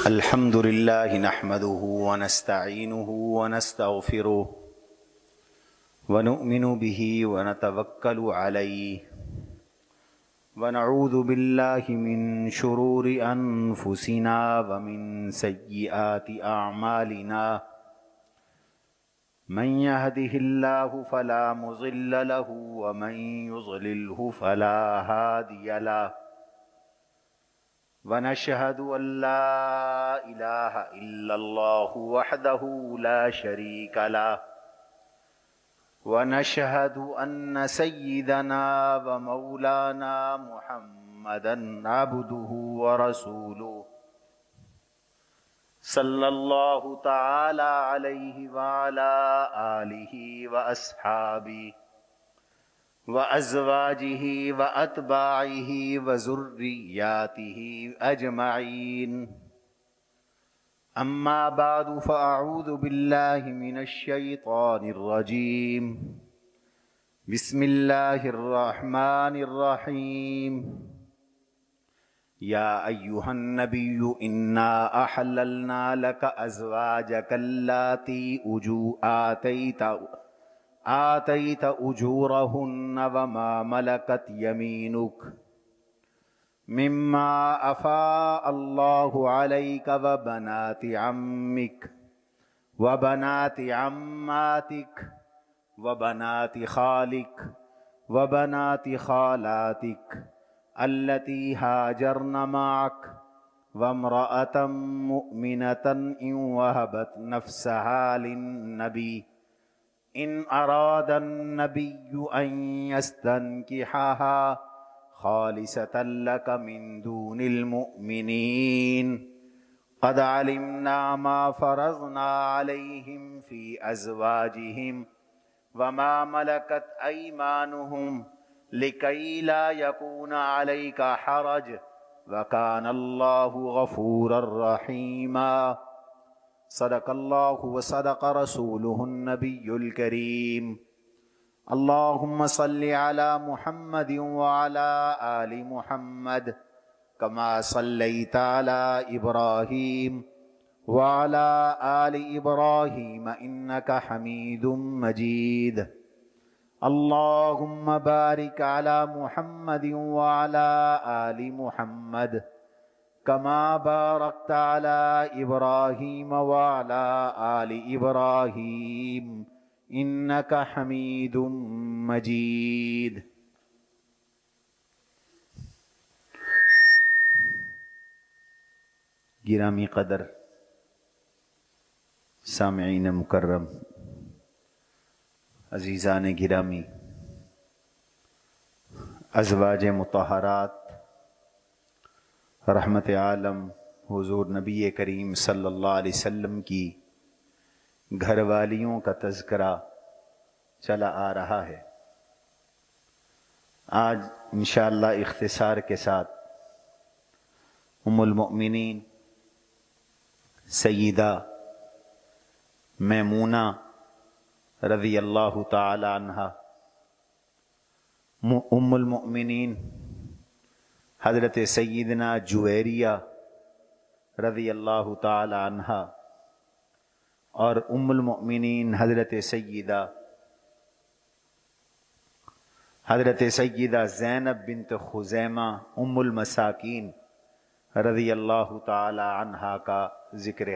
الحمد لله نحمده ونستعينه ونستغفره ونؤمن به ونتوكل عليه ونعوذ بالله من شرور أنفسنا ومن سيئات أعمالنا من يهده الله فلا مضل له ومن يضلله فلا هادي له ونشهد أن لا إله إلا الله وحده لا شريك له ونشهد أن سيدنا ومولانا محمدا عبده ورسوله صلى الله تعالى عليه وعلى آله وأصحابه وأزواجه وأتباعه وذرياته أجمعين أما بعد فأعوذ بالله من الشيطان الرجيم بسم الله الرحمن الرحيم يا أيها النبي إنا أحللنا لك أزواجك اللاتي آتيت أجورهن وما ملكت يمينك مما أفاء الله عليك وبنات عمك وبنات عماتك وبنات خالك وبنات خالاتك التي هاجرن معك وامرأة مؤمنة إن وهبت نفسها للنبي إن أراد النبي أن يستنكحها خالصة لك من دون المؤمنين قد علمنا ما فرضنا عليهم في أزواجهم وما ملكت أيمانهم لكي لا يكون عليك حرج وكان الله غفورا رحيما صدق الله وصدق رسوله النبي الكريم اللهم صل على محمد وعلى آل محمد كما صليت على إبراهيم وعلى آل إبراهيم إنك حميد مجيد اللهم بارك على محمد وعلى آل محمد كما باركت على إبراهيم وعلى آل إبراهيم إنك حميد مجيد گرامی قدر سامعین مکرم، عزیزان گرامی، ازواج مطہرات رحمت عالم حضور نبی کریم صلی اللہ علیہ وسلم کی گھر والیوں کا تذکرہ چلا آ رہا ہے۔ آج انشاءاللہ اختصار کے ساتھ ام المؤمنین سیدہ میمونہ رضی اللہ تعالی عنہا، ام المؤمنین حضرت سیدنا جویریہ رضی اللہ تعالی عنہا اور ام المؤمنین حضرت سیدہ زینب بنت خزیمہ ام المساکین رضی اللہ تعالی عنہا کا ذکر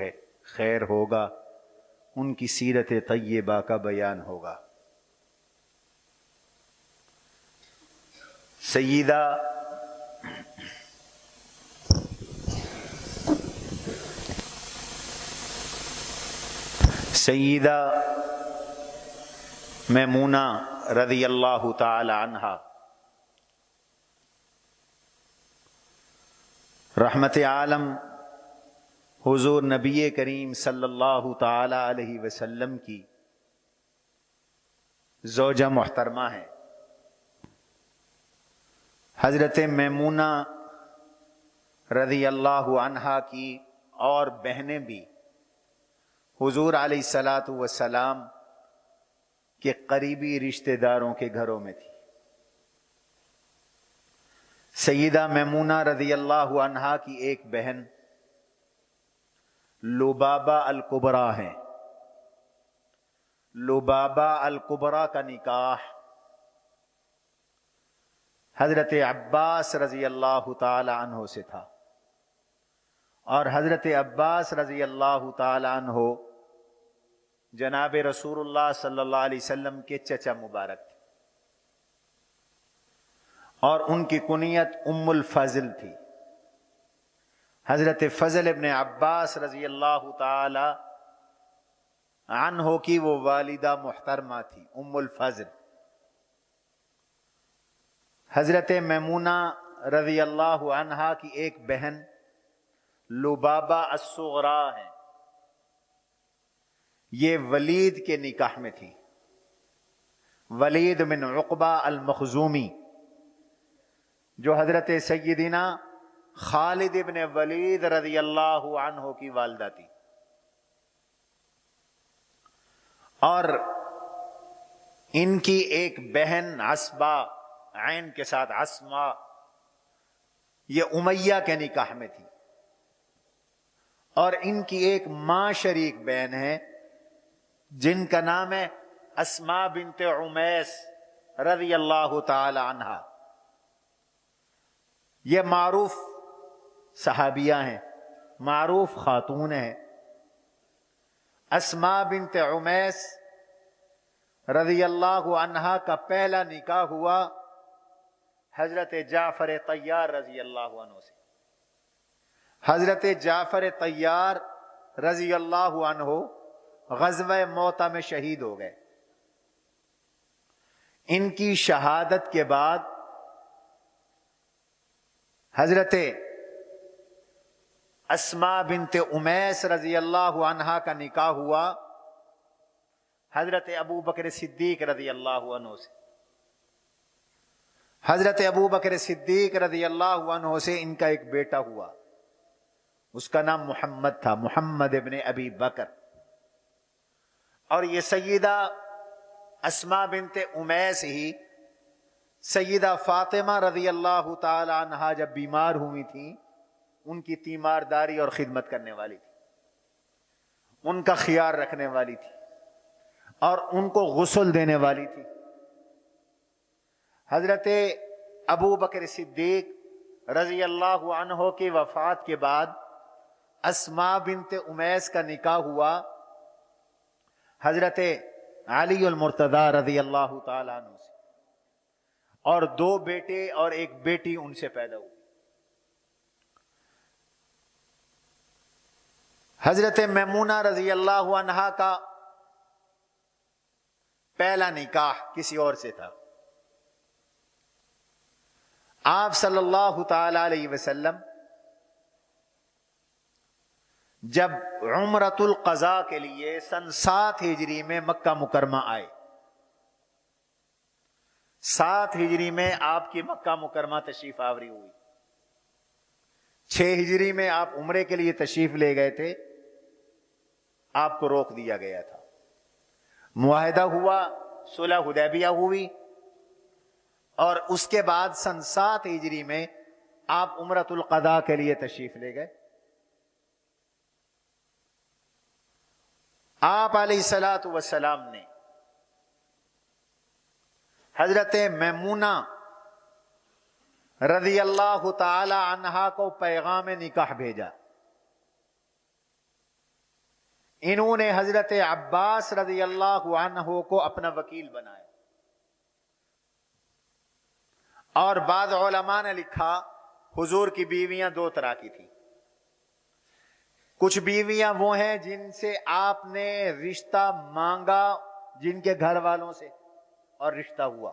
خیر ہوگا، ان کی سیرت طیبہ کا بیان ہوگا۔ سیدہ میمونہ رضی اللہ تعالی عنہا رحمت عالم حضور نبی کریم صلی اللہ تعالی علیہ وسلم کی زوجہ محترمہ ہیں۔ حضرت میمونہ رضی اللہ عنہا کی اور بہنیں بھی حضور علیہ الصلاۃ والسلام کے قریبی رشتہ داروں کے گھروں میں تھی۔ سیدہ میمونہ رضی اللہ عنہا کی ایک بہن لبابہ الکبریٰ ہیں. لبابہ الکبریٰ کا نکاح حضرت عباس رضی اللہ تعالی عنہ سے تھا، اور حضرت عباس رضی اللہ تعالی عنہ جناب رسول اللہ صلی اللہ علیہ وسلم کے چچا مبارک تھے، اور ان کی کنیت ام الفضل تھی. حضرت فضل ابن عباس رضی اللہ تعالی عنہ کی وہ والدہ محترمہ تھی ام الفضل. حضرت میمونہ رضی اللہ عنہا کی ایک بہن لبابہ الصغریٰ ہیں. یہ ولید کے نکاح میں تھی. ولید بن عقبہ المخزومی جو حضرت سیدنا خالد ابن ولید رضی اللہ عنہ کی والدہ تھی، اور ان کی ایک بہن عصبہ عین کے ساتھ عصمہ، یہ امیہ کے نکاح میں تھی، اور ان کی ایک ماں شریک بہن ہے جن کا نام ہے اسماء بنت عمیس رضی اللہ تعالی عنہا. یہ معروف صحابیہ ہیں، معروف خاتون ہیں. اسماء بنت عمیس رضی اللہ عنہا کا پہلا نکاح ہوا حضرت جعفر طیار رضی اللہ عنہ سے. حضرت جعفر طیار رضی اللہ عنہ غزوہ موتہ میں شہید ہو گئے. ان کی شہادت کے بعد حضرت اسماء بنت عمیس رضی اللہ عنہا کا نکاح ہوا حضرت ابو بکر صدیق رضی اللہ عنہ سے. حضرت ابو بکر صدیق رضی اللہ عنہ سے ان کا ایک بیٹا ہوا، اس کا نام محمد تھا، محمد ابن ابی بکر. اور یہ سیدہ اسماء بنت عمیس ہی سیدہ فاطمہ رضی اللہ تعالی عنہا جب بیمار ہوئی تھیں ان کی تیمارداری اور خدمت کرنے والی تھی، ان کا خیال رکھنے والی تھی، اور ان کو غسل دینے والی تھی. حضرت ابو بکر صدیق رضی اللہ عنہ کی وفات کے بعد اسماء بنت عمیس کا نکاح ہوا حضرت علی المرتضی رضی اللہ تعالی عنہ سے، اور 2 بیٹے اور ایک بیٹی ان سے پیدا ہوئی. حضرت میمونہ رضی اللہ عنہا کا پہلا نکاح کسی اور سے تھا. آپ صلی اللہ تعالی علیہ وسلم جب عمرۃ القضاء کے لیے سن 7 ہجری میں مکہ مکرمہ آئے، 7 ہجری میں آپ کی مکہ مکرمہ تشریف آوری ہوئی. 6 ہجری میں آپ عمرے کے لیے تشریف لے گئے تھے، آپ کو روک دیا گیا تھا. معاہدہ ہوا، صلح حدیبیہ ہوئی، اور اس کے بعد سن 7 ہجری میں آپ عمرۃ القضاء کے لیے تشریف لے گئے. آپ علیہ الصلوۃ والسلام نے حضرت میمونہ رضی اللہ تعالی عنہا کو پیغام نکاح بھیجا. انہوں نے حضرت عباس رضی اللہ عنہ کو اپنا وکیل بنایا، اور بعض علماء نے لکھا حضور کی بیویاں 2 طرح کی تھیں. کچھ بیویاں وہ ہیں جن سے آپ نے رشتہ مانگا، جن کے گھر والوں سے، اور رشتہ ہوا.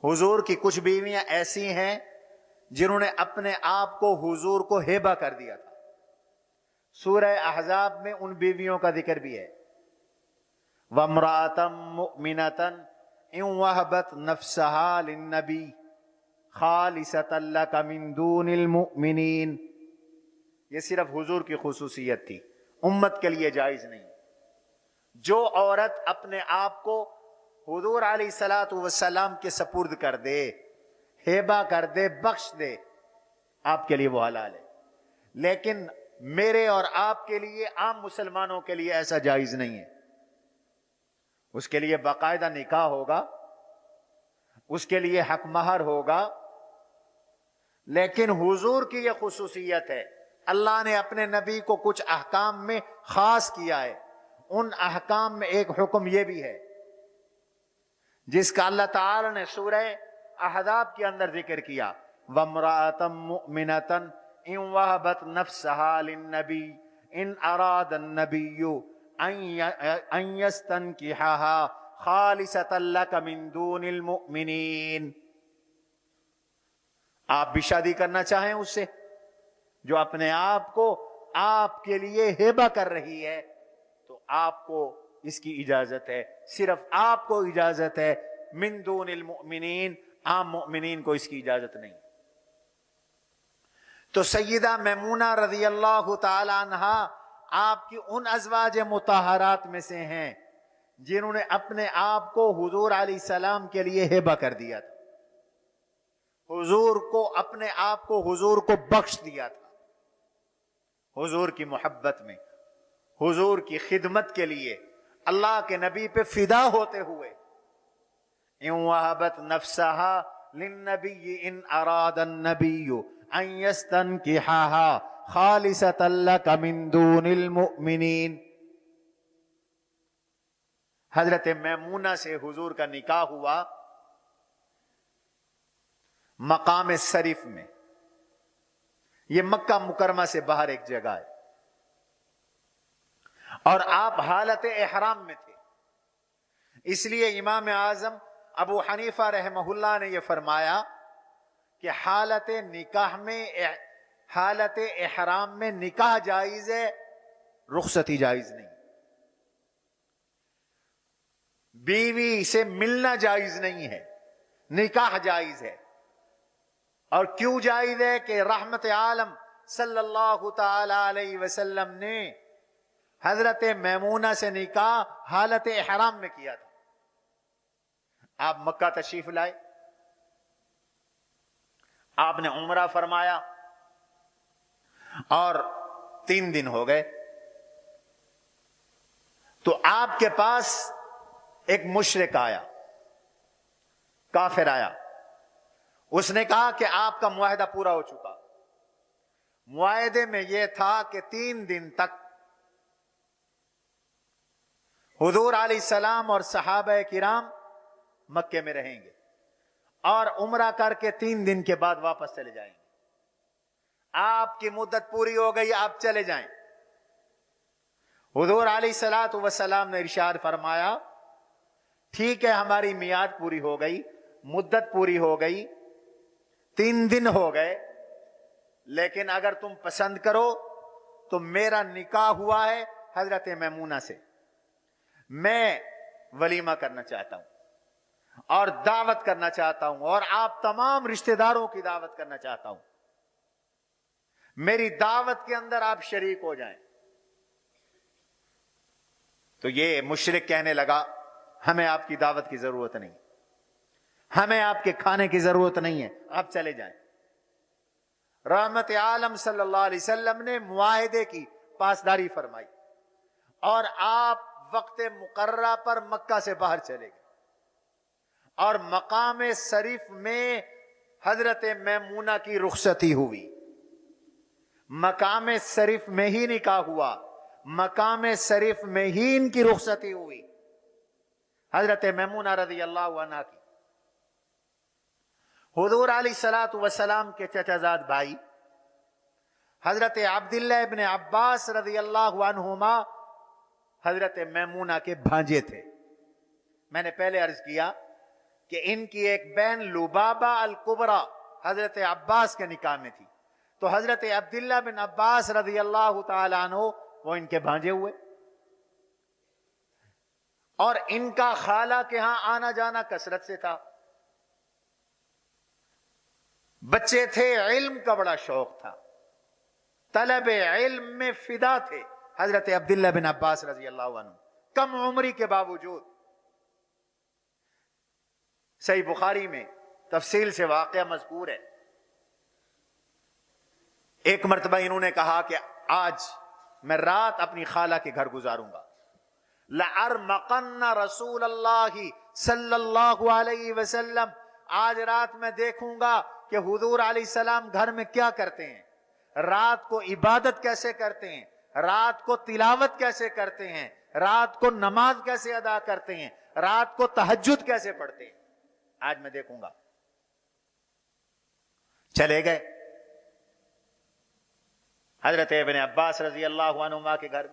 حضور کی کچھ بیویاں ایسی ہیں جنہوں نے اپنے آپ کو حضور کو ہیبہ کر دیا تھا. سورہ احزاب میں ان بیویوں کا ذکر بھی ہے. وَامْرَأَةً مُؤْمِنَةً إِن وَهَبَتْ نَفْسَهَا لِلنَّبِيِّ خَالِصَةً لَكَ مِن دُونِ الْمُؤْمِنِينَ. یہ صرف حضور کی خصوصیت تھی، امت کے لیے جائز نہیں. جو عورت اپنے آپ کو حضور علیہ الصلوۃ والسلام کے سپرد کر دے، ہیبہ کر دے، بخش دے، آپ کے لیے وہ حلال ہے. لیکن میرے اور آپ کے لیے، عام مسلمانوں کے لیے ایسا جائز نہیں ہے. اس کے لیے باقاعدہ نکاح ہوگا، اس کے لیے حق مہر ہوگا. لیکن حضور کی یہ خصوصیت ہے، اللہ نے اپنے نبی کو کچھ احکام میں خاص کیا ہے. ان احکام میں ایک حکم یہ بھی ہے جس کا اللہ تعالی نے سورہ احزاب کے اندر ذکر کیا، وَامْرَأَةً مُؤْمِنَةً إِن وَهَبَتْ نَفْسَهَا لِلنَّبِيِّ إِنْ أَرَادَ النَّبِيُّ أَن يَسْتَنكِحَهَا خَالِصَةً لَكَ مِن دُونِ الْمُؤْمِنِينَ. آپ بھی شادی کرنا چاہیں اس سے جو اپنے آپ کو آپ کے لیے ہبہ کر رہی ہے، تو آپ کو اس کی اجازت ہے، صرف آپ کو اجازت ہے. من دون المؤمنین، عام مؤمنین کو اس کی اجازت نہیں. تو سیدہ میمونہ رضی اللہ تعالی عنہا آپ کی ان ازواج مطہرات میں سے ہیں جنہوں نے اپنے آپ کو حضور علیہ السلام کے لیے ہبہ کر دیا تھا، حضور کو اپنے آپ کو حضور کو بخش دیا تھا. حضور کی محبت میں، حضور کی خدمت کے لیے، اللہ کے نبی پہ فدا ہوتے ہوئے. ان وهبت نفسها للنبي ان اراد النبي ان يستنكحها خالصة لك من دون المؤمنين. حضرت میمونہ سے حضور کا نکاح ہوا مقام شریف میں. یہ مکہ مکرمہ سے باہر ایک جگہ ہے، اور آپ حالت احرام میں تھے. اس لیے امام اعظم ابو حنیفہ رحمہ اللہ نے یہ فرمایا کہ حالت نکاح میں، حالت احرام میں نکاح جائز ہے، رخصتی جائز نہیں. بیوی سے ملنا جائز نہیں ہے، نکاح جائز ہے. اور کیوں جائز ہے؟ کہ رحمت عالم صلی اللہ تعالی علیہ وسلم نے حضرت میمونہ سے نکاح حالت احرام میں کیا تھا. آپ مکہ تشریف لائے، آپ نے عمرہ فرمایا، اور 3 دن ہو گئے تو آپ کے پاس ایک مشرک آیا، کافر آیا. اس نے کہا کہ آپ کا معاہدہ پورا ہو چکا. معاہدے میں یہ تھا کہ 3 دن تک حضور علیہ السلام اور صحابہ کرام مکے میں رہیں گے، اور عمرہ کر کے 3 دن کے بعد واپس چلے جائیں گے. آپ کی مدت پوری ہو گئی، آپ چلے جائیں. حضور علیہ الصلوۃ والسلام نے ارشاد فرمایا، ٹھیک ہے ہماری میعاد پوری ہو گئی، مدت پوری ہو گئی، 3 دن ہو گئے، لیکن اگر تم پسند کرو تو میرا نکاح ہوا ہے حضرت میمونہ سے، میں ولیمہ کرنا چاہتا ہوں اور دعوت کرنا چاہتا ہوں، اور آپ تمام رشتہ داروں کی دعوت کرنا چاہتا ہوں. میری دعوت کے اندر آپ شریک ہو جائیں. تو یہ مشرک کہنے لگا، ہمیں آپ کی دعوت کی ضرورت نہیں، ہمیں آپ کے کھانے کی ضرورت نہیں ہے، آپ چلے جائیں. رحمت عالم صلی اللہ علیہ وسلم نے معاہدے کی پاسداری فرمائی، اور آپ وقت مقررہ پر مکہ سے باہر چلے گئے، اور مقام شریف میں حضرت میمونہ کی رخصتی ہوئی. مقام شریف میں ہی نکاح ہوا، مقام شریف میں ہی ان کی رخصتی ہوئی حضرت میمونہ رضی اللہ عنہا کی. حضور علیہ الصلوۃ والسلام کے چچا زاد بھائی حضرت عبداللہ ابن عباس رضی اللہ عنہما حضرت میمونہ کے بھانجے تھے. میں نے پہلے عرض کیا کہ ان کی ایک بہن لبابہ الکبریٰ حضرت عباس کے نکاح میں تھی، تو حضرت عبداللہ بن عباس رضی اللہ تعالی عنہ وہ ان کے بھانجے ہوئے، اور ان کا خالہ کے ہاں آنا جانا کثرت سے تھا. بچے تھے، علم کا بڑا شوق تھا، طلب علم میں فدا تھے حضرت عبداللہ بن عباس رضی اللہ عنہ، کم عمری کے باوجود. صحیح بخاری میں تفصیل سے واقعہ مذکور ہے. ایک مرتبہ انہوں نے کہا کہ آج میں رات اپنی خالہ کے گھر گزاروں گا. لَأَرْمَقَنَّ رسول اللہ صلی اللہ علیہ وسلم. آج رات میں دیکھوں گا کہ حضور علیہ السلام گھر میں کیا کرتے ہیں, رات کو عبادت کیسے کرتے ہیں, رات کو تلاوت کیسے کرتے ہیں, رات کو نماز کیسے ادا کرتے ہیں, رات کو تہجد کیسے پڑھتے ہیں. آج میں دیکھوں گا. چلے گئے حضرت ابن عباس رضی اللہ عنہما کے گھر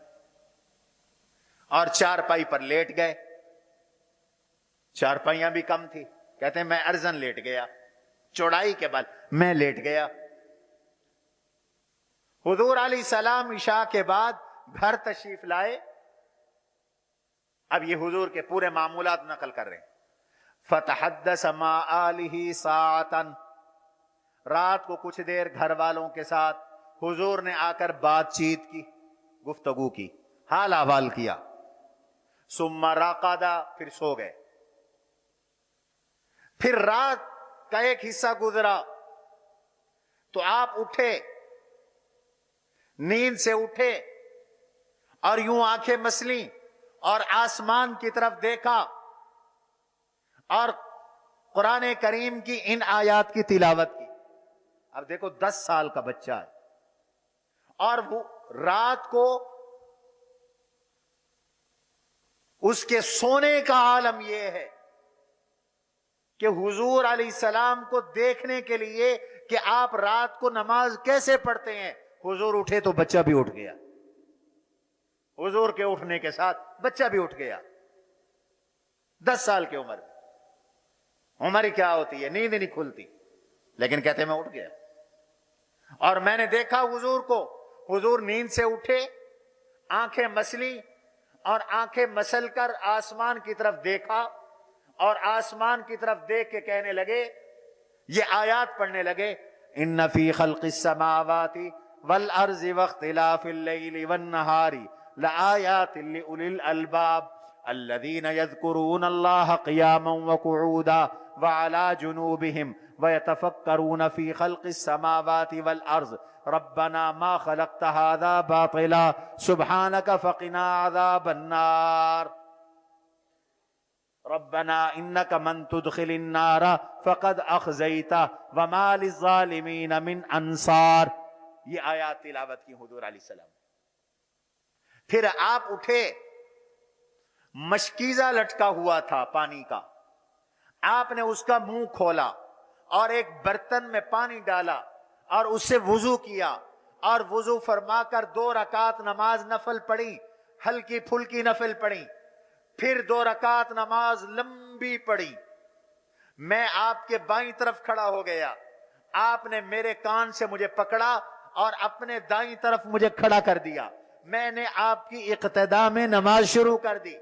اور چارپائی پر لیٹ گئے. چارپائیاں بھی کم تھی. کہتے ہیں میں ارزن لیٹ گیا, چوڑائی کے بل میں لیٹ گیا. حضور علیہ السلام عشاء کے بعد گھر تشریف لائے. اب یہ حضور کے پورے معمولات نقل کر رہے ہیں. فتحدث مع آلہ ساعتاً. رات کو کچھ دیر گھر والوں کے ساتھ حضور نے آ کر بات چیت کی, گفتگو کی, حال احوال کیا. ثم رقد. پھر سو گئے. پھر رات کا ایک حصہ گزرا تو آپ اٹھے, نیند سے اٹھے اور یوں آنکھیں مسلیں اور آسمان کی طرف دیکھا اور قرآن کریم کی ان آیات کی تلاوت کی. اب دیکھو 10 سال کا بچہ ہے اور وہ رات کو اس کے سونے کا عالم یہ ہے کہ حضور علیہ السلام کو دیکھنے کے لیے کہ آپ رات کو نماز کیسے پڑھتے ہیں. حضور اٹھے تو بچہ بھی اٹھ گیا, حضور کے اٹھنے کے ساتھ بچہ بھی اٹھ گیا. 10 سال کی عمر. عمر کیا ہوتی ہے, نیند نہیں کھلتی, لیکن کہتے میں اٹھ گیا. اور میں نے دیکھا حضور کو, حضور نیند سے اٹھے, آنکھیں مسلی اور آنکھیں مسل کر آسمان کی طرف دیکھا اور آسمان کی طرف دیکھ کے کہنے لگے, یہ آیات پڑھنے لگے, ان فی خلق السماوات والارض واختلاف اللیل والنہار لآیات لأولی الالباب الذین یذکرون اللہ قیاما وقعودا وعلى جنوبهم ويتفکرون فی خلق السماوات والارض ربنا ما خلقت هذا باطلا سبحانك فقنا عذاب النار ربنا انك من تدخل النار فقد اخزيته وما للظالمين من انصار. یہ آیات تلاوت کی حضور علیہ السلام. پھر آپ اٹھے, مشکیزہ لٹکا ہوا تھا پانی کا, آپ نے اس کا منہ کھولا اور ایک برتن میں پانی ڈالا اور اس سے وضو کیا اور وضو فرما کر 2 رکعت نماز نفل پڑھی, ہلکی پھلکی نفل پڑھی. پھر 2 رکعت نماز لمبی پڑھی. میں آپ کے بائیں طرف کھڑا ہو گیا, آپ نے میرے کان سے مجھے پکڑا اور اپنے دائیں طرف مجھے کھڑا کر دیا. میں نے آپ کی اقتدا میں نماز شروع کر دی.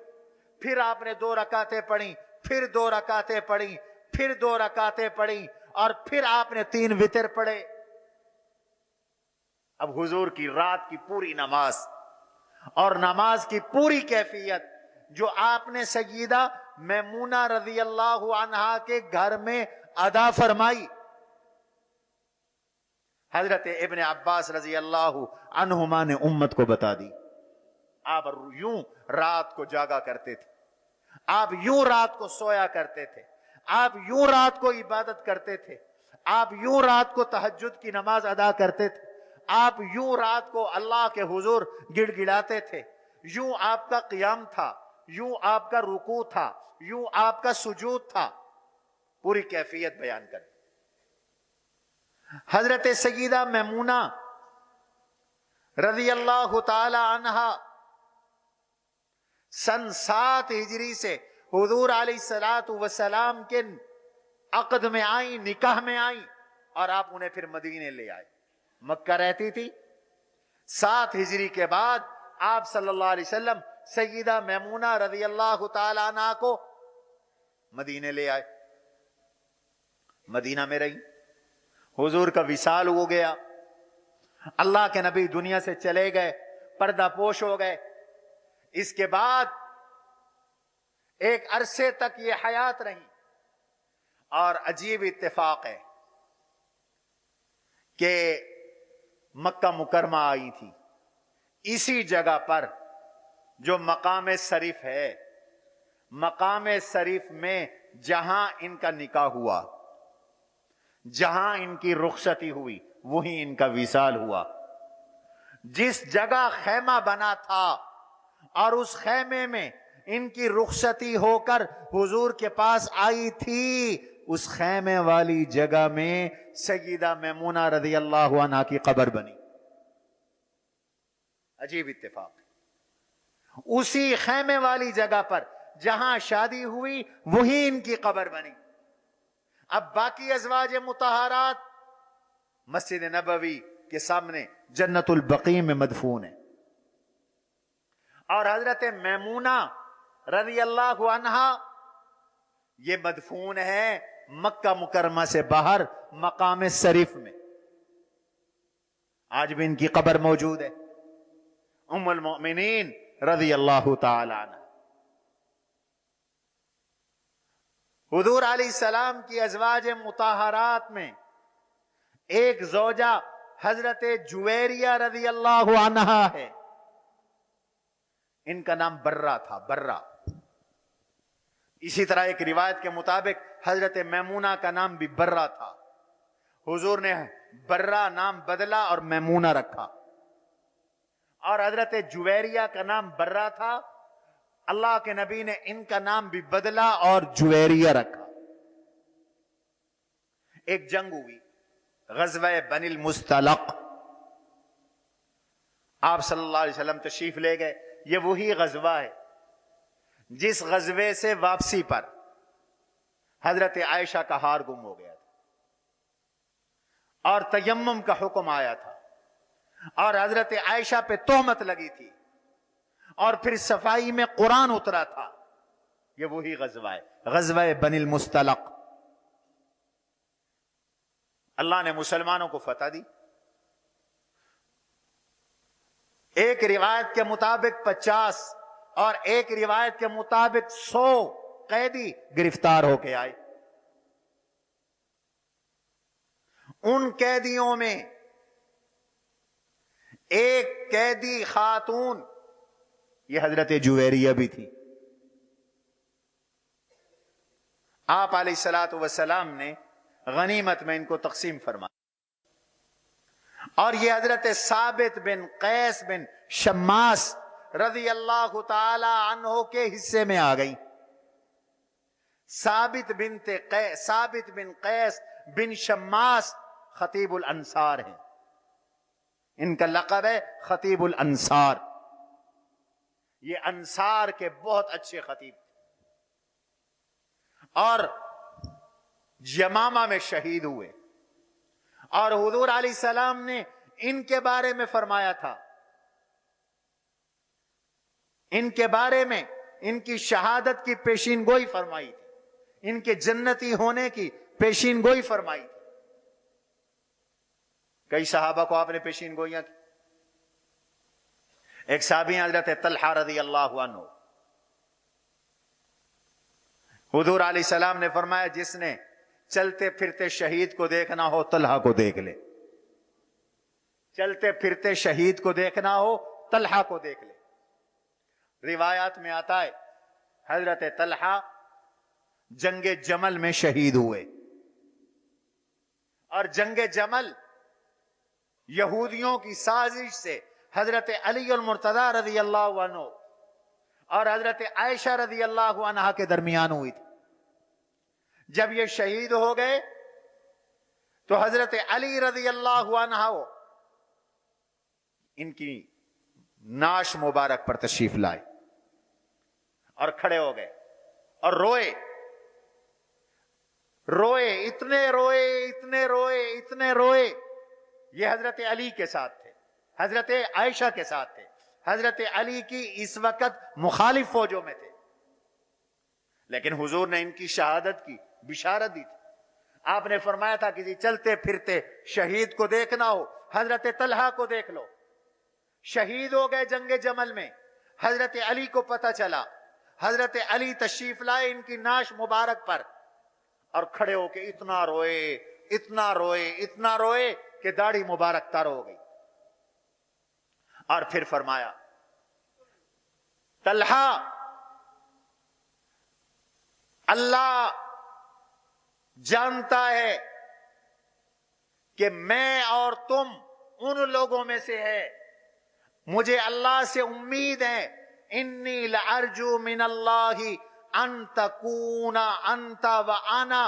پھر آپ نے 2 رکعتیں پڑھی, پھر 2 رکعتیں پڑھی, پھر 2 رکعتیں پڑھی اور پھر آپ نے 3 وتر پڑھے. اب حضور کی رات کی پوری نماز اور نماز کی پوری کیفیت جو آپ نے سیدہ میمونہ رضی اللہ عنہا کے گھر میں ادا فرمائی, حضرت ابن عباس رضی اللہ عنہما نے امت کو بتا دی. آپ یوں رات کو جاگا کرتے تھے, آپ یوں رات کو سویا کرتے تھے, آپ یوں رات کو عبادت کرتے تھے, آپ یوں رات کو تہجد کی نماز ادا کرتے تھے, آپ یوں رات کو اللہ کے حضور گڑ گڑاتے تھے. یوں آپ کا قیام تھا, یوں آپ کا رکوع تھا, یوں آپ کا سجود تھا. پوری کیفیت بیان کریں. حضرت سیدہ میمونہ رضی اللہ تعالی عنہا سن 7 ہجری سے حضور علیہ السلام کے عقد میں آئیں, نکاح میں آئیں اور آپ انہیں پھر مدینے لے آئے. مکہ رہتی تھی. 7 ہجری کے بعد آپ صلی اللہ علیہ وسلم سیدہ میمونہ رضی اللہ تعالی عنہا کو مدینے لے آئے. مدینہ میں رہی. حضور کا وصال ہو گیا, اللہ کے نبی دنیا سے چلے گئے, پردہ پوش ہو گئے. اس کے بعد ایک عرصے تک یہ حیات رہی. اور عجیب اتفاق ہے کہ مکہ مکرمہ آئی تھی, اسی جگہ پر جو مقام شریف ہے، مقام شریف میں جہاں ان کا نکاح ہوا، جہاں ان کی رخصتی ہوئی، وہی ان کا وصال ہوا۔ جس جگہ خیمہ بنا تھا اور اس خیمے میں ان کی رخصتی ہو کر حضور کے پاس آئی تھی، اس خیمے والی جگہ میں سیدہ میمونہ رضی اللہ عنہا کی قبر بنی۔ عجیب اتفاق، اسی خیمے والی جگہ پر جہاں شادی ہوئی وہی ان کی قبر بنی۔ اب باقی ازواج مطہرات مسجد نبوی کے سامنے جنت البقیع میں مدفون ہیں، اور حضرت میمونہ رضی اللہ عنہا یہ مدفون ہے مکہ مکرمہ سے باہر مقام شریف میں۔ آج بھی ان کی قبر موجود ہے، ام المؤمنین رضی اللہ تعالی عنہ۔ حضور علیہ السلام کی ازواج مطہرات میں ایک زوجہ حضرت جویریہ رضی اللہ عنہا ہے، ان کا نام برہ تھا، برہ۔ اسی طرح ایک روایت کے مطابق حضرت میمونہ کا نام بھی برہ تھا، حضور نے برہ نام بدلا اور میمونہ رکھا، اور حضرت جویریہ کا نام برہ تھا، اللہ کے نبی نے ان کا نام بھی بدلا اور جویریہ رکھا۔ ایک جنگ ہوئی، غزوہ بنی المستلق، آپ صلی اللہ علیہ وسلم تشریف لے گئے۔ یہ وہی غزوہ ہے جس غزوے سے واپسی پر حضرت عائشہ کا ہار گم ہو گیا تھا اور تیمم کا حکم آیا تھا، اور حضرت عائشہ پہ تہمت لگی تھی، اور پھر صفائی میں قرآن اترا تھا۔ یہ وہی غزوہ ہے، غزوہ بنی المستلق۔ اللہ نے مسلمانوں کو فتح دی۔ ایک روایت کے مطابق 50 اور ایک روایت کے مطابق 100 قیدی گرفتار ہو کے آئے۔ ان قیدیوں میں ایک قیدی خاتون، یہ حضرت جویریہ بھی تھی۔ آپ علیہ الصلوۃ والسلام نے غنیمت میں ان کو تقسیم فرمایا، اور یہ حضرت ثابت بن قیس بن شماس رضی اللہ تعالی عنہ کے حصے میں آ گئی۔ ثابت بن قیس بن شماس خطیب الانصار ہیں، ان کا لقب ہے خطیب الانصار۔ یہ انصار کے بہت اچھے خطیب تھے، اور یمامہ میں شہید ہوئے، اور حضور علیہ السلام نے ان کے بارے میں فرمایا تھا، ان کے بارے میں ان کی شہادت کی پیشین گوئی فرمائی تھی، ان کے جنتی ہونے کی پیشین گوئی فرمائی تھی۔ کئی صحابہ کو آپ نے پیشین گوئیاں کی۔ ایک صحابی حضرت طلحہ رضی اللہ عنہ، حضور علیہ السلام نے فرمایا جس نے چلتے پھرتے شہید کو دیکھنا ہو طلحہ کو دیکھ لے، چلتے پھرتے شہید کو دیکھنا ہو طلحہ کو دیکھ لے۔ روایات میں آتا ہے حضرت طلحہ جنگ جمل میں شہید ہوئے، اور جنگ جمل یہودیوں کی سازش سے حضرت علی المرتضی رضی اللہ عنہ اور حضرت عائشہ رضی اللہ عنہا کے درمیان ہوئی تھی۔ جب یہ شہید ہو گئے تو حضرت علی رضی اللہ عنہ ان کی ناش مبارک پر تشریف لائے اور کھڑے ہو گئے اور روئے، اتنے روئے۔ یہ حضرت علی کے ساتھ تھے، حضرت عائشہ کے ساتھ تھے، حضرت علی کی اس وقت مخالف فوجوں میں تھے، لیکن حضور نے ان کی شہادت کی بشارت دی تھی۔ آپ نے فرمایا تھا کہ چلتے پھرتے شہید کو دیکھنا ہو حضرت طلحہ کو دیکھ لو۔ شہید ہو گئے جنگ جمل میں، حضرت علی کو پتہ چلا، حضرت علی تشریف لائے ان کی ناش مبارک پر، اور کھڑے ہو کے اتنا روئے کہ داڑھی مبارک تر ہو گئی، اور پھر فرمایا طلحہ اللہ جانتا ہے کہ میں اور تم ان لوگوں میں سے ہے، مجھے اللہ سے امید ہے، انی لارجو من اللہ ان تکون انت وانا،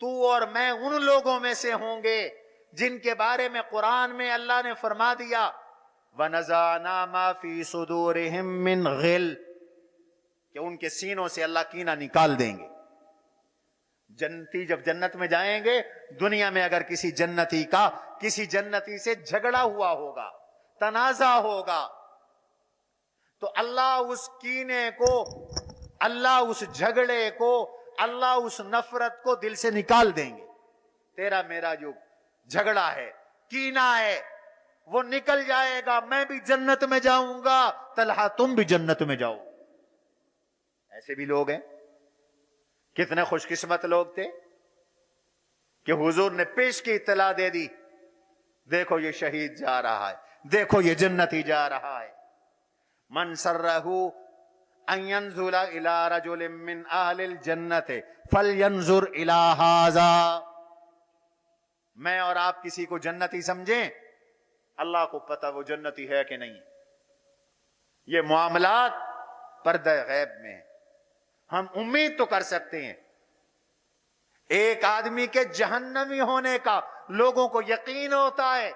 تو اور میں ان لوگوں میں سے ہوں گے جن کے بارے میں قرآن میں اللہ نے فرما دیا وَنَزَعْنَا مَا فِي صُدُورِهِم مِّن غِلٍّ، کہ ان کے سینوں سے اللہ کینہ نکال دیں گے۔ جنتی جب جنت میں جائیں گے، دنیا میں اگر کسی جنتی کا کسی جنتی سے جھگڑا ہوا ہوگا، تنازع ہوگا، تو اللہ اس کینے کو، اللہ اس جھگڑے کو، اللہ اس نفرت کو دل سے نکال دیں گے۔ تیرا میرا جو جھگڑا ہے، کینہ ہے، وہ نکل جائے گا، میں بھی جنت میں جاؤں گا، طلحہ تم بھی جنت میں جاؤ۔ ایسے بھی لوگ ہیں، کتنے خوش قسمت لوگ تھے کہ حضور نے پیش کی اطلاع دے دی، دیکھو یہ شہید جا رہا ہے، دیکھو یہ جنتی جا رہا ہے۔ من سرہ ان ينزل الى رجل من اہل الجنت فلینظر الى هذا، میں اور آپ کسی کو جنتی سمجھیں، اللہ کو پتہ وہ جنتی ہے کہ نہیں۔ یہ معاملات پردہ غیب میں ہیں، ہم امید تو کر سکتے ہیں۔ ایک آدمی کے جہنمی ہونے کا لوگوں کو یقین ہوتا ہے،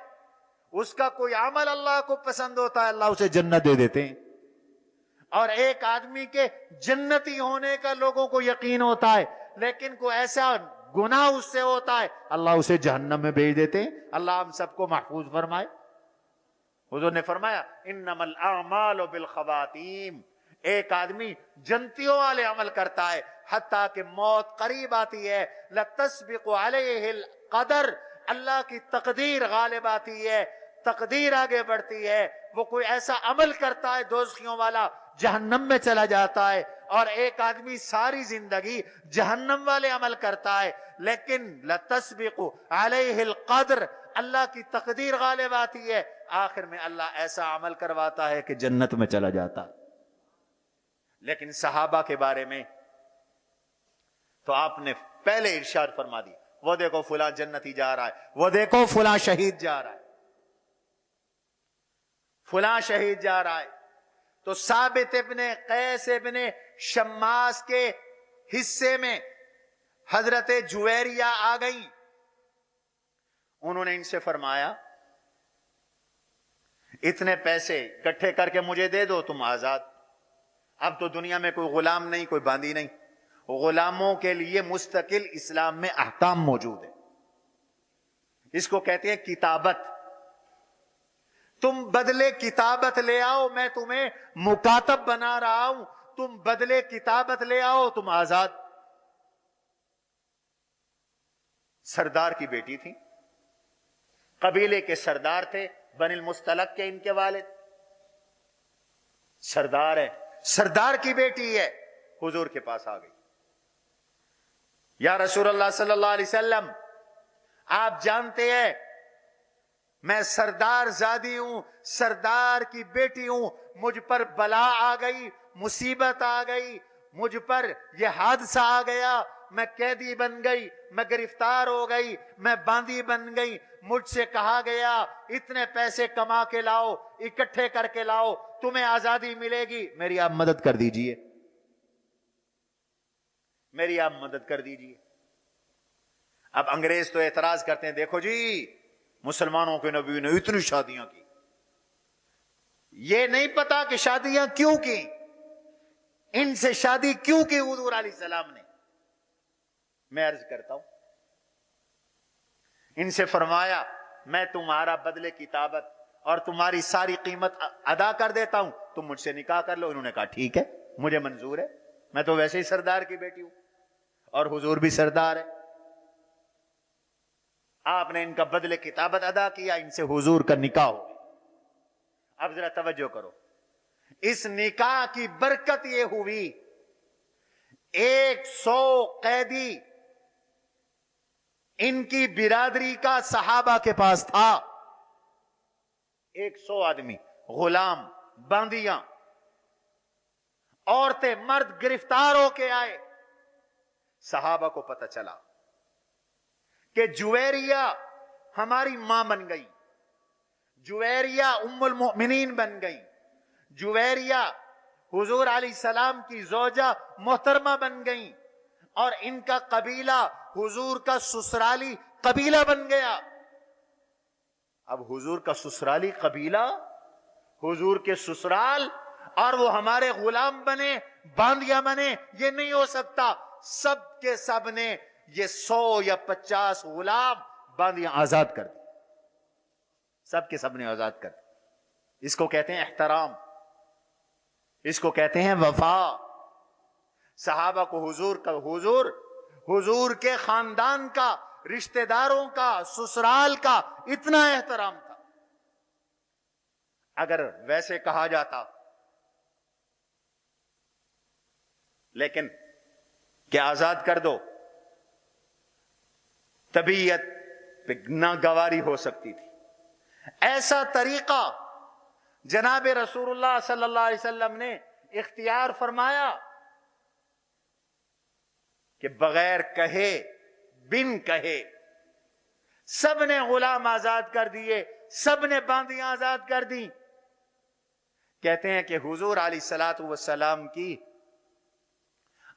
اس کا کوئی عمل اللہ کو پسند ہوتا ہے، اللہ اسے جنت دے دیتے ہیں۔ اور ایک آدمی کے جنتی ہونے کا لوگوں کو یقین ہوتا ہے، لیکن کوئی ایسا گناہ اس سے ہوتا ہے، اللہ اسے جہنم میں بھیج دیتے ہیں۔ اللہ ہم سب کو محفوظ فرمائے۔ حضور نے فرمایا انما الاعمال بالخواتیم، ایک آدمی جنتیوں والے عمل کرتا ہے حتیٰ کہ موت قریب آتی ہے، لتسبق علیہ القدر، اللہ کی تقدیر غالب آتی ہے، تقدیر آگے بڑھتی ہے، وہ کوئی ایسا عمل کرتا ہے دوزخیوں والا، جہنم میں چلا جاتا ہے۔ اور ایک آدمی ساری زندگی جہنم والے عمل کرتا ہے، لیکن لتسبق علیہ القدر، اللہ کی تقدیر غالب آتی ہے، آخر میں اللہ ایسا عمل کرواتا ہے کہ جنت میں چلا جاتا ہے۔ لیکن صحابہ کے بارے میں تو آپ نے پہلے ارشاد فرما دی، وہ دیکھو فلاں جنتی جا رہا ہے، وہ دیکھو فلاں شہید جا رہا ہے، فلاں شہید جا رہا ہے۔ تو ثابت ابن قیس ابن شماس کے حصے میں حضرت جویریہ آ گئی، انہوں نے ان سے فرمایا اتنے پیسے اکٹھے کر کے مجھے دے دو، تم آزاد۔ اب تو دنیا میں کوئی غلام نہیں، کوئی باندی نہیں، غلاموں کے لیے مستقل اسلام میں احکام موجود ہے، اس کو کہتے ہیں کتابت۔ تم بدلے کتابت لے آؤ، میں تمہیں مکاتب بنا رہا ہوں، تم بدلے کتابت لے آؤ، تم آزاد۔ سردار کی بیٹی تھی، قبیلے کے سردار تھے، بنی المستلق کے ان کے والد سردار ہے، سردار کی بیٹی ہے، حضور کے پاس آ گئی، یا رسول اللہ صلی اللہ علیہ وسلم آپ جانتے ہیں میں سردار زادی ہوں، سردار کی بیٹی ہوں، مجھ پر بلا آ گئی، مصیبت آ گئی، مجھ پر یہ حادثہ آ گیا، میں قیدی بن گئی، میں گرفتار ہو گئی، میں باندی بن گئی، مجھ سے کہا گیا اتنے پیسے کما کے لاؤ، اکٹھے کر کے لاؤ، تمہیں آزادی ملے گی، میری آپ مدد کر دیجئے، میری آپ مدد کر دیجئے۔ اب انگریز تو اعتراض کرتے ہیں، دیکھو جی مسلمانوں کے نبی نے اتنی شادیاں کی، یہ نہیں پتا کہ شادیاں کیوں کی، ان سے شادی کیوں کی حضور علیہ السلام نے۔ میں عرض کرتا ہوں، ان سے فرمایا میں تمہارا بدلے کتابت اور تمہاری ساری قیمت ادا کر دیتا ہوں، تم مجھ سے نکاح کر لو۔ انہوں نے کہا ٹھیک ہے، مجھے منظور ہے، میں تو ویسے ہی سردار کی بیٹی ہوں اور حضور بھی سردار ہے۔ آپ نے ان کا بدلے کتابت ادا کیا، ان سے حضور کا نکاح ہو گیا۔ اب ذرا توجہ کرو، اس نکاح کی برکت یہ ہوئی 100 قیدی ان کی برادری کا صحابہ کے پاس تھا، 100 آدمی غلام، باندیاں، عورتیں، مرد گرفتار ہو کے آئے. صحابہ کو پتہ چلا کہ جویریہ ہماری ماں بن گئی، جویریہ ام المؤمنین بن گئی، جویریہ حضور علیہ السلام کی زوجہ محترمہ بن گئی، اور ان کا قبیلہ حضور کا سسرالی قبیلہ بن گیا. اب حضور کا سسرالی قبیلہ، حضور کے سسرال، اور وہ ہمارے غلام بنے، باندیاں بنے، یہ نہیں ہو سکتا. سب کے سب نے یہ 100 یا 50 غلام باندیاں آزاد کر دی، سب کے سب نے آزاد کر دی. اس کو کہتے ہیں احترام، اس کو کہتے ہیں وفا. صحابہ کو حضور کے خاندان کا، رشتہ داروں کا، سسرال کا اتنا احترام تھا. اگر ویسے کہا جاتا لیکن کہ آزاد کر دو، طبیعت پہ ناگواری ہو سکتی تھی. ایسا طریقہ جناب رسول اللہ صلی اللہ علیہ وسلم نے اختیار فرمایا کہ بغیر کہے، بن کہے، سب نے غلام آزاد کر دیے، سب نے باندیاں آزاد کر دی. کہتے ہیں کہ حضور علیہ الصلوۃ والسلام کی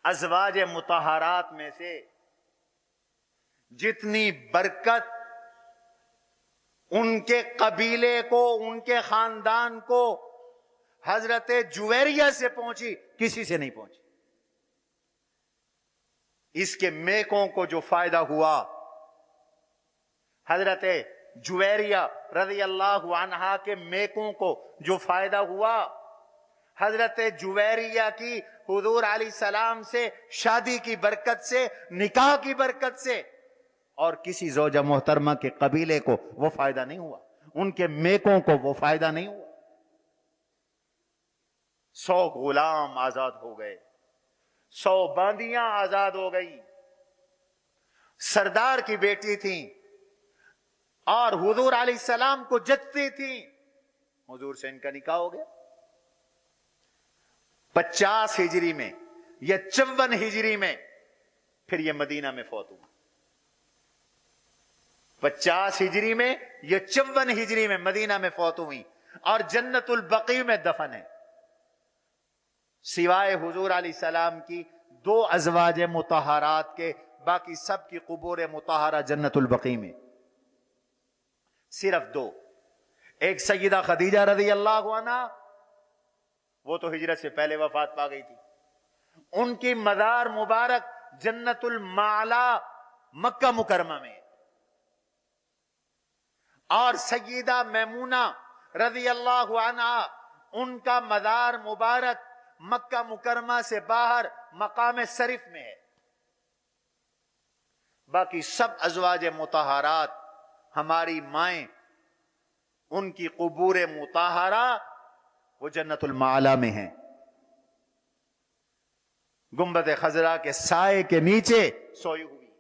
ازواج مطہرات میں سے جتنی برکت ان کے قبیلے کو، ان کے خاندان کو حضرت جویریہ سے پہنچی، کسی سے نہیں پہنچی. اس کے میکوں کو جو فائدہ ہوا، حضرت جویریہ رضی اللہ عنہا کے میکوں کو جو فائدہ ہوا، حضرت جویریہ کی حضور علیہ السلام سے شادی کی برکت سے، نکاح کی برکت سے، اور کسی زوجہ محترمہ کے قبیلے کو وہ فائدہ نہیں ہوا، ان کے میکوں کو وہ فائدہ نہیں ہوا. 100 غلام آزاد ہو گئے، 100 باندیاں آزاد ہو گئی. سردار کی بیٹی تھیں اور حضور علیہ السلام کو جچتی تھیں، حضور سے ان کا نکاح ہو گیا. 50 ہجری میں یا 54 ہجری میں پھر یہ مدینہ میں فوت ہوا. 50 ہجری میں یا 54 ہجری میں مدینہ میں فوت ہوئی، اور جنت البقیع میں دفن ہے. سوائے حضور علیہ السلام کی 2 ازواج مطہرات کے، باقی سب کی قبور مطہرہ جنت البقیع میں. صرف 2، ایک سیدہ خدیجہ رضی اللہ عنہا، وہ تو ہجرت سے پہلے وفات پا گئی تھی، ان کی مزار مبارک جنت المعلا مکہ مکرمہ میں، اور سیدہ میمونہ رضی اللہ عنہا، ان کا مزار مبارک مکہ مکرمہ سے باہر مقام شریف میں ہے. باقی سب ازواج مطہرات ہماری مائیں، ان کی قبور مطہرہ وہ جنت المعلا میں ہیں، گنبد خضرا کے سائے کے نیچے سوئی ہوئی.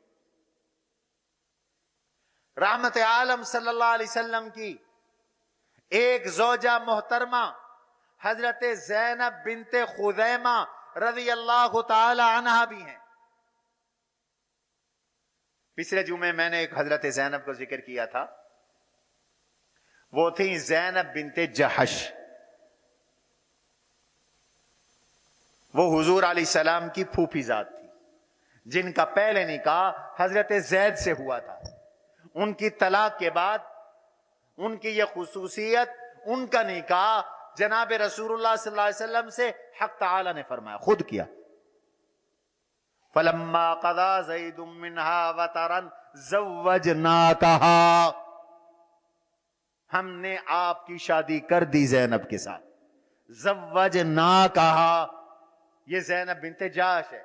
رحمت عالم صلی اللہ علیہ وسلم کی ایک زوجہ محترمہ حضرت زینب بنت خزیمہ رضی اللہ تعالی عنہا بھی ہیں. پچھلے جمعے میں نے ایک حضرت زینب کو ذکر کیا تھا، وہ تھی زینب بنت جحش. وہ حضور علیہ السلام کی پھوپھی ذات تھی، جن کا پہلے نکاح حضرت زید سے ہوا تھا. ان کی طلاق کے بعد ان کی یہ خصوصیت، ان کا نکاح جناب رسول اللہ صلی اللہ علیہ وسلم سے حق تعالی نے فرمایا، خود کیا. فَلَمَّا قَضَى زَيْدٌ مِّنْهَا وَطَرًا زَوَّجْنَاكَهَا، ہم نے آپ کی شادی کر دی زینب کے ساتھ. زَوَّجْنَاكَهَا، یہ زینب بنت جاش ہے.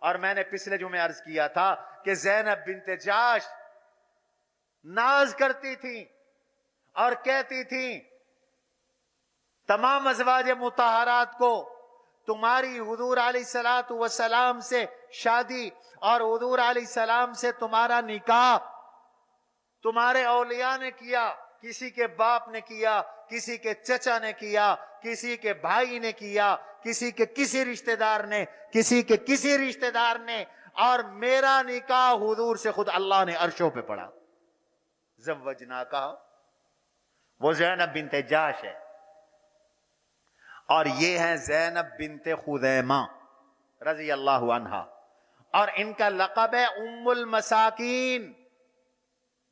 اور میں نے پچھلے جمعے عرض کیا تھا کہ زینب بنت جاش ناز کرتی تھی اور کہتی تھی تمام ازواج مطہرات کو، تمہاری حضور علیہ الصلوۃ والسلام سے شادی اور حضور علیہ السلام سے تمہارا نکاح تمہارے اولیاء نے کیا، کسی کے باپ نے کیا، کسی کے چچا نے کیا، کسی کے بھائی نے کیا، کسی کے کسی رشتہ دار نے، کسی کے کسی رشتہ دار نے، اور میرا نکاح حضور سے خود اللہ نے عرشوں پہ پڑھا. زوجناکا، وہ زینب بنت جاش ہے، اور یہ ہے زینب بنت خزیمہ رضی اللہ عنہا، اور ان کا لقب ہے ام المساکین،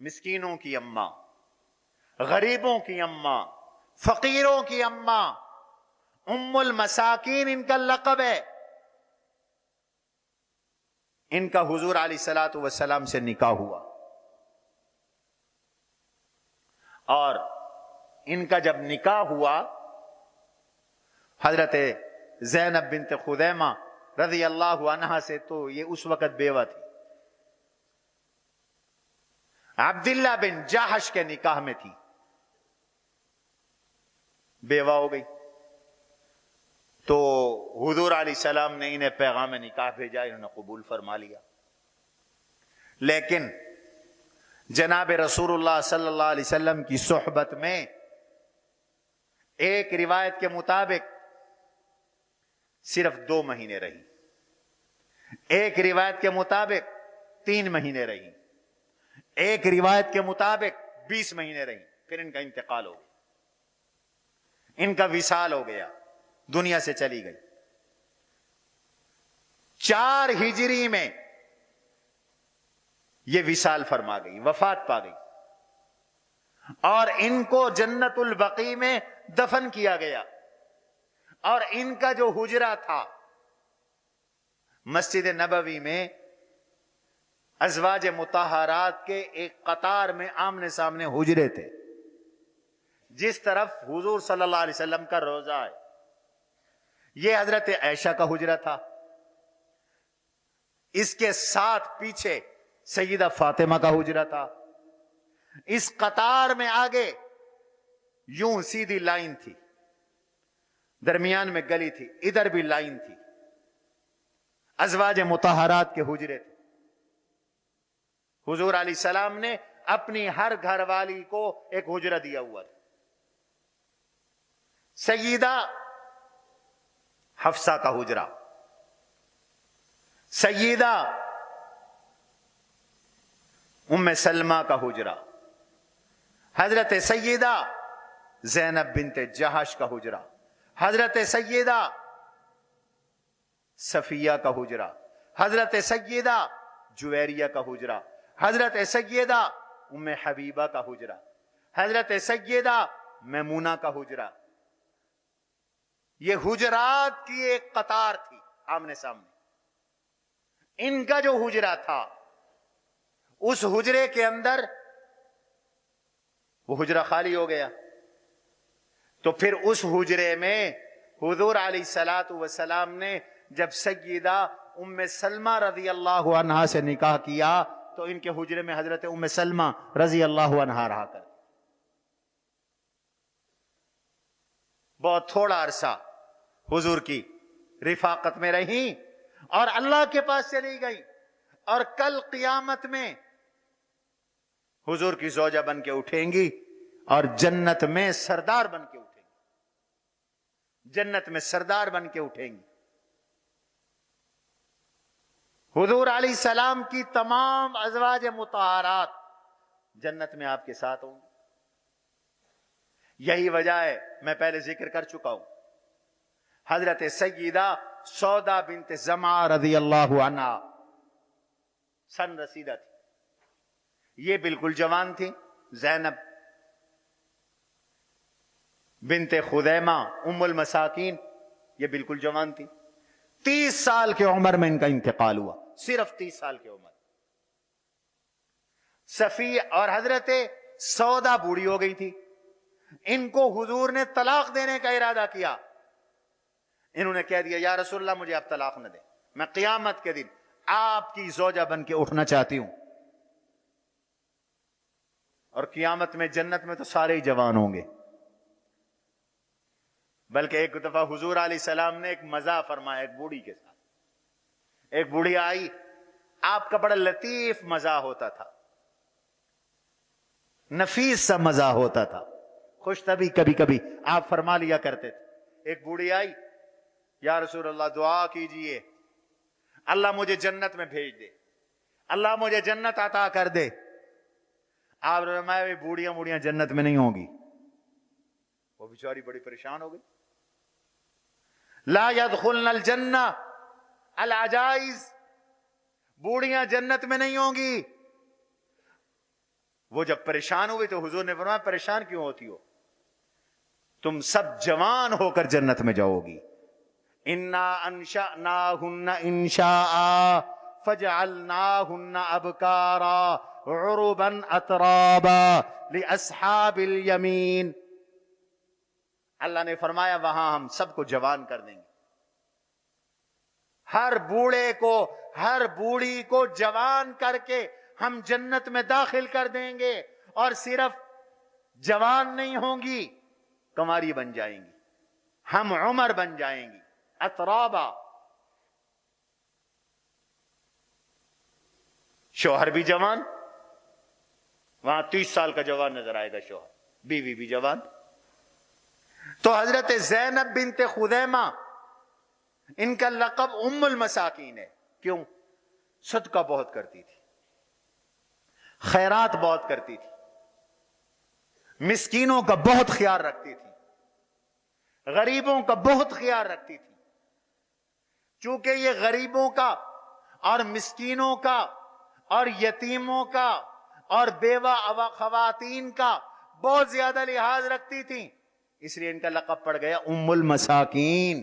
مسکینوں کی اماں، غریبوں کی اماں، فقیروں کی اماں. ام المساکین ان کا لقب ہے. ان کا حضور علیہ الصلوۃ والسلام سے نکاح ہوا، اور ان کا جب نکاح ہوا حضرت زینب بنت خزیمہ رضی اللہ عنہا سے، تو یہ اس وقت بیوہ تھی. عبداللہ بن جاحش کے نکاح میں تھی، بیوہ ہو گئی. تو حضور علیہ السلام نے انہیں پیغام نکاح بھیجا، انہوں نے قبول فرما لیا. لیکن جناب رسول اللہ صلی اللہ علیہ وسلم کی صحبت میں ایک روایت کے مطابق صرف 2 مہینے رہی، ایک روایت کے مطابق 3 مہینے رہی، ایک روایت کے مطابق 20 مہینے رہی. پھر ان کا انتقال ہو گیا، ان کا وصال ہو گیا، دنیا سے چلی گئی. 4 ہجری میں یہ وصال فرما گئی، وفات پا گئی، اور ان کو جنت البقیع میں دفن کیا گیا. اور ان کا جو حجرہ تھا مسجد نبوی میں، ازواج مطہرات کے ایک قطار میں آمنے سامنے حجرے تھے. جس طرف حضور صلی اللہ علیہ وسلم کا روضہ ہے، یہ حضرت عائشہ کا حجرہ تھا. اس کے ساتھ پیچھے سیدہ فاطمہ کا حجرہ تھا. اس قطار میں آگے یوں سیدھی لائن تھی، درمیان میں گلی تھی، ادھر بھی لائن تھی، ازواج مطہرات کے حجرے تھے. حضور علیہ السلام نے اپنی ہر گھر والی کو ایک حجرہ دیا ہوا تھا. سیدہ حفصہ کا حجرہ، سیدہ ام سلمہ کا حجرہ، حضرت سیدہ زینب بنت جہش کا حجرہ، حضرت سیدہ صفیہ کا حجرہ، حضرت سیدہ جویریہ کا حجرہ، حضرت سیدہ ام حبیبہ کا حجرہ، حضرت سیدہ میمونہ کا حجرہ. یہ حجرات کی ایک قطار تھی آمنے سامنے. ان کا جو حجرہ تھا، اس حجرے کے اندر وہ حجرہ خالی ہو گیا. تو پھر اس حجرے میں حضور علیہ الصلوۃ والسلام نے جب سیدہ ام سلمہ رضی اللہ عنہا سے نکاح کیا، تو ان کے حجرے میں حضرت ام سلمہ رضی اللہ عنہا رہا کر بہت تھوڑا عرصہ حضور کی رفاقت میں رہی، اور اللہ کے پاس چلی گئی. اور کل قیامت میں حضور کی زوجہ بن کے اٹھیں گی، اور جنت میں سردار بن کے اٹھیں گی، جنت میں سردار بن کے اٹھیں گی. حضور علیہ السلام کی تمام ازواج مطہرات جنت میں آپ کے ساتھ ہوں. یہی وجہ ہے، میں پہلے ذکر کر چکا ہوں، حضرت سیدہ سودا بنت زمعہ رضی اللہ عنہا سن رسیدہ تھی. یہ بالکل جوان تھی. زینب بنت خزیمہ ام المساکین یہ بالکل جوان تھی. 30 سال کی عمر میں ان کا انتقال ہوا، صرف 30 سال کی عمر. صفیہ اور حضرت سودا بوڑھی ہو گئی تھی. ان کو حضور نے طلاق دینے کا ارادہ کیا. انہوں نے کہہ دیا، یا رسول اللہ مجھے آپ طلاق نہ دیں، میں قیامت کے دن آپ کی زوجہ بن کے اٹھنا چاہتی ہوں. اور قیامت میں جنت میں تو سارے ہی جوان ہوں گے. بلکہ ایک دفعہ حضور علیہ السلام نے ایک مزاح فرمایا ایک بوڑھی کے ساتھ. ایک بوڑھی آئی، آپ کا بڑا لطیف مزاح ہوتا تھا. نفیس سا مزہ ہوتا تھا. خوش طبی کبھی کبھی آپ فرما لیا کرتے تھے. ایک بوڑھی آئی, یا رسول اللہ دعا کیجئے, اللہ مجھے جنت میں بھیج دے, اللہ مجھے جنت عطا کر دے. آپ فرمائے بوڑھیاں جنت میں نہیں ہوں گی. وہ بیچاری بڑی پریشان ہو گئی. لا يدخلن الجنہ العجائز, بوڑھیاں جنت میں نہیں ہوں گی. وہ جب پریشان ہوئی تو حضور نے فرمایا پریشان کیوں ہوتی ہو, تم سب جوان ہو کر جنت میں جاؤ گی. انا انشأناہن انشاء فجعلناہن ابکارا عربا اترابا لاصحاب الیمین. اللہ نے فرمایا وہاں ہم سب کو جوان کر دیں گے. ہر بوڑھے کو, ہر بوڑھی کو جوان کر کے ہم جنت میں داخل کر دیں گے. اور صرف جوان نہیں ہوں گی, کنواری بن جائیں گی, ہم عمر بن جائیں گی. اترابا, شوہر بھی جوان, وہاں 30 سال کا جوان نظر آئے گا شوہر, بیوی بھی جوان. تو حضرت زینب بنت خزیمہ, ان کا لقب ام المساکین ہے. کیوں؟ صدقہ بہت کرتی تھی, خیرات بہت کرتی تھی, مسکینوں کا بہت خیال رکھتی تھی, غریبوں کا بہت خیال رکھتی تھی. چونکہ یہ غریبوں کا اور مسکینوں کا اور یتیموں کا اور بیوہ خواتین کا بہت زیادہ لحاظ رکھتی تھی, اس لیے ان کا لقب پڑ گیا ام المساکین.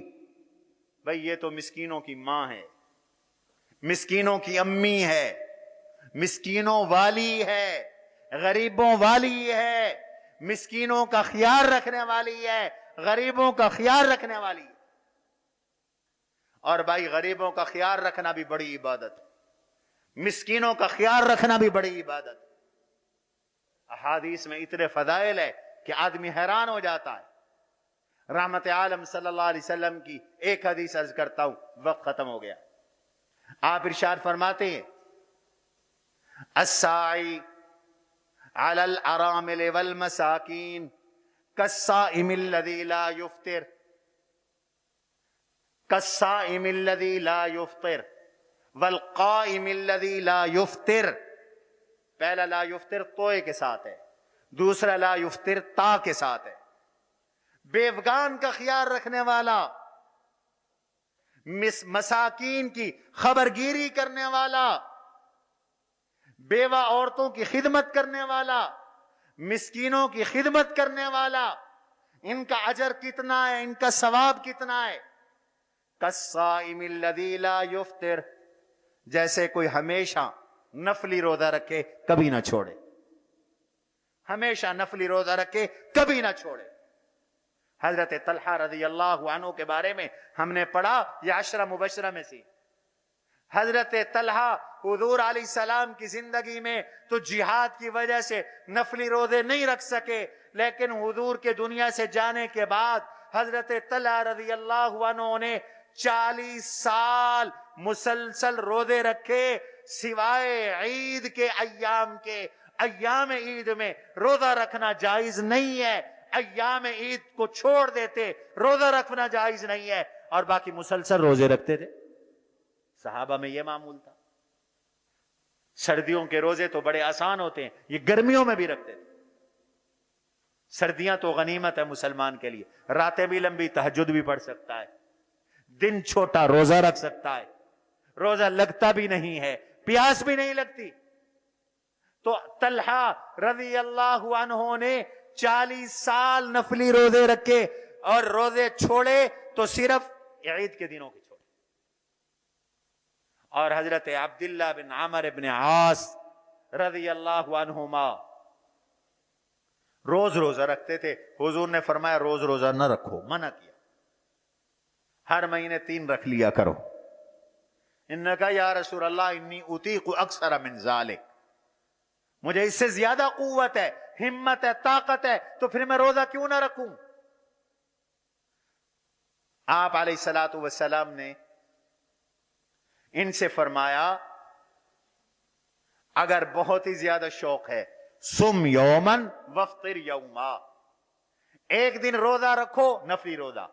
بھئی یہ تو مسکینوں کی ماں ہے, مسکینوں کی امی ہے, مسکینوں والی ہے, غریبوں والی ہے, مسکینوں کا خیال رکھنے والی ہے, غریبوں کا خیال رکھنے والی ہے. اور بھائی غریبوں کا خیال رکھنا بھی بڑی عبادت ہے, مسکینوں کا خیال رکھنا بھی بڑی عبادت ہے. احادیث میں اتنے فضائل ہے کہ آدمی حیران ہو جاتا ہے. رحمت عالم صلی اللہ علیہ وسلم کی ایک حدیث عرض کرتا ہوں, وقت ختم ہو گیا. آپ ارشاد فرماتے ہیں الساعی علی الارامل والمساکین کالصائم الذی لا یفطر, کالصائم الذی لا یفطر والقائم الذی لا یفطر. پہلا لا یفطر توئے کے ساتھ ہے, دوسرا لا یفطر تا کے ساتھ ہے. بیوگان کا خیال رکھنے والا, مساکین کی خبرگیری کرنے والا, بیوہ عورتوں کی خدمت کرنے والا, مسکینوں کی خدمت کرنے والا, ان کا اجر کتنا ہے, ان کا ثواب کتنا ہے. کالصائم الذی لا یفطر, جیسے کوئی ہمیشہ نفلی روزہ رکھے کبھی نہ چھوڑے, ہمیشہ نفلی روزہ رکھے کبھی نہ چھوڑے. حضرت طلحہ رضی اللہ عنہ کے بارے میں ہم نے پڑھا, یہ 10 مبشرہ میں سے. حضرت طلحہ حضور علیہ السلام کی زندگی میں تو جہاد کی وجہ سے نفلی روزے نہیں رکھ سکے, لیکن حضور کے دنیا سے جانے کے بعد حضرت طلحہ رضی اللہ عنہ نے 40 سال مسلسل روزے رکھے, سوائے عید کے ایام کے. ایام عید میں روزہ رکھنا جائز نہیں ہے, ایام عید کو چھوڑ دیتے, روزہ رکھنا جائز نہیں ہے, اور باقی مسلسل روزے رکھتے تھے. صحابہ میں یہ معمول تھا. سردیوں کے روزے تو بڑے آسان ہوتے ہیں, یہ گرمیوں میں بھی رکھتے تھے. سردیاں تو غنیمت ہے مسلمان کے لیے, راتیں بھی لمبی, تہجد بھی پڑھ سکتا ہے, دن چھوٹا روزہ رکھ سکتا ہے, روزہ لگتا بھی نہیں ہے, پیاس بھی نہیں لگتی. تو طلحہ رضی اللہ عنہ نے 40 سال نفلی روزے رکھے, اور روزے چھوڑے تو صرف عید کے دنوں کے چھوڑے. اور حضرت عبداللہ بن عمر بن عاص رضی اللہ عنہما روز روزہ رکھتے تھے. حضور نے فرمایا روز روزہ نہ رکھو, منع کیا, ہر مہینے 3 رکھ لیا کرو. انہوں نے کہا یا رسول اللہ انی اطیق اکثر من ذالک, مجھے اس سے زیادہ قوت ہے, ہمت ہے, طاقت ہے, تو پھر میں روزہ کیوں نہ رکھوں. آپ علیہ الصلوۃ والسلام نے ان سے فرمایا اگر بہت ہی زیادہ شوق ہے سم یومن وفطر یوما، ایک دن روزہ رکھو نفلی روزہ،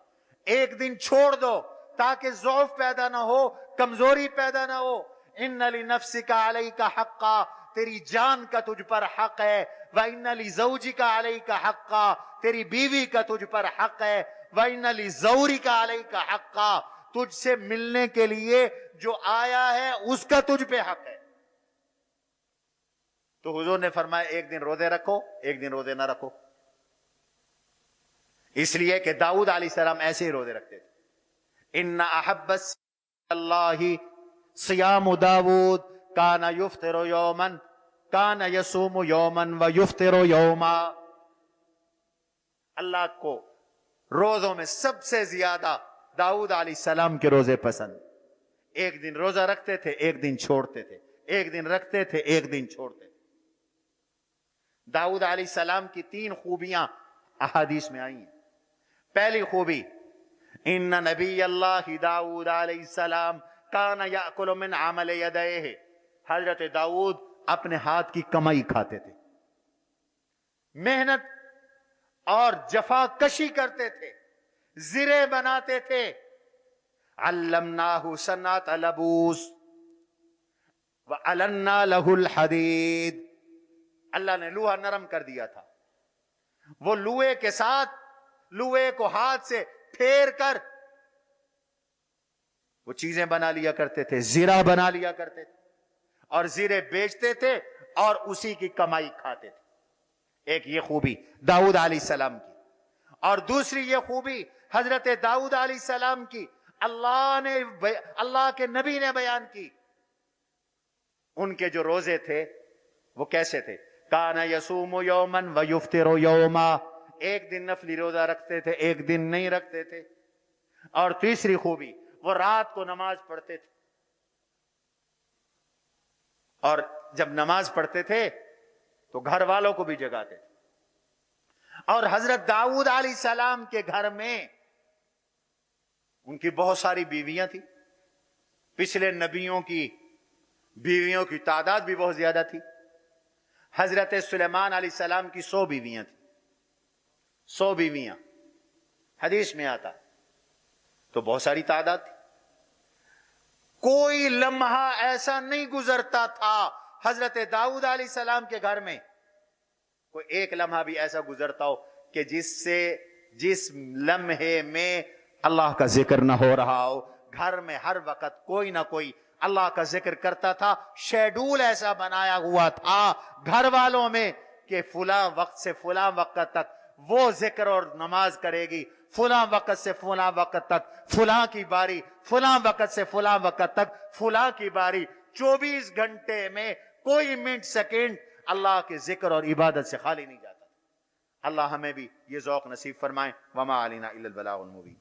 ایک دن چھوڑ دو تاکہ ضعف پیدا نہ ہو، کمزوری پیدا نہ ہو۔ ان لنفسک علیک حقا، تیری جان کا تجھ پر حق ہے، وَإِنَّ لِزَوْجِكَ عَلَيْكَ حَقًّا، تیری بیوی کا تجھ پر حق ہے، وَإِنَّ لِزَوْرِكَ عَلَيْكَ حَقًّا، تجھ سے ملنے کے لیے جو آیا ہے اس کا تجھ پہ حق ہے۔ تو حضور نے فرمایا ایک دن روزے رکھو، ایک دن روزے نہ رکھو، اس لیے کہ داؤد علیہ السلام ایسے ہی روزے رکھتے تھے۔ ان احب اللہ صیام داود کان یفطر یوما کان یصوم یوما ویفطر یوما، اللہ کو روزوں میں سب سے زیادہ داؤد علیہ السلام کے روزے پسند، ایک دن روزہ رکھتے تھے، ایک دن چھوڑتے تھے، ایک دن رکھتے تھے، ایک دن چھوڑتے تھے۔ داؤد علیہ السلام کی 3 خوبیاں احادیث میں آئی ہیں۔ پہلی خوبی، ان نبی اللہ داؤد علیہ السلام کان یاکل من عمل یدیہ، حضرت داؤد اپنے ہاتھ کی کمائی کھاتے تھے، محنت اور جفا کشی کرتے تھے، زرے بناتے تھے۔ علمناہ صنعت لبوس وَأَلَنَّا لَهُ الْحَدِيدِ، اللہ نے لوہا نرم کر دیا تھا، وہ لوہے کے ساتھ لوہے کو ہاتھ سے پھیر کر وہ چیزیں بنا لیا کرتے تھے، زیرہ بنا لیا کرتے تھے، اور زیرے بیچتے تھے اور اسی کی کمائی کھاتے تھے۔ ایک یہ خوبی داؤد علیہ السلام کی، اور دوسری یہ خوبی حضرت داؤد علیہ السلام کی اللہ کے نبی نے بیان کی۔ ان کے جو روزے تھے وہ کیسے تھے؟ کان یصوم یوما ویفطر یوما، ایک دن نفلی روزہ رکھتے تھے، ایک دن نہیں رکھتے تھے۔ اور تیسری خوبی، وہ رات کو نماز پڑھتے تھے، اور جب نماز پڑھتے تھے تو گھر والوں کو بھی جگاتے تھے۔ اور حضرت داؤد علیہ السلام کے گھر میں ان کی بہت ساری بیویاں تھیں، پچھلے نبیوں کی بیویوں کی تعداد بھی بہت زیادہ تھی۔ حضرت سلیمان علیہ السلام کی 100 بیویاں تھیں، 100 بیویاں حدیث میں آتا، تو بہت ساری تعداد تھی۔ کوئی لمحہ ایسا نہیں گزرتا تھا حضرت داؤد علیہ السلام کے گھر میں، کوئی ایک لمحہ بھی ایسا گزرتا ہو کہ جس لمحے میں اللہ کا ذکر نہ ہو رہا ہو۔ گھر میں ہر وقت کوئی نہ کوئی اللہ کا ذکر کرتا تھا، شیڈول ایسا بنایا ہوا تھا گھر والوں میں کہ فلاں وقت سے فلاں وقت تک وہ ذکر اور نماز کرے گی، فلاں وقت سے فلاں وقت تک فلاں کی باری، فلاں وقت سے فلاں وقت تک فلاں کی باری۔ 24 گھنٹے میں کوئی منٹ سیکنڈ اللہ کے ذکر اور عبادت سے خالی نہیں جاتا۔ اللہ ہمیں بھی یہ ذوق نصیب فرمائے۔ وما علینا الا البلاغ المبین۔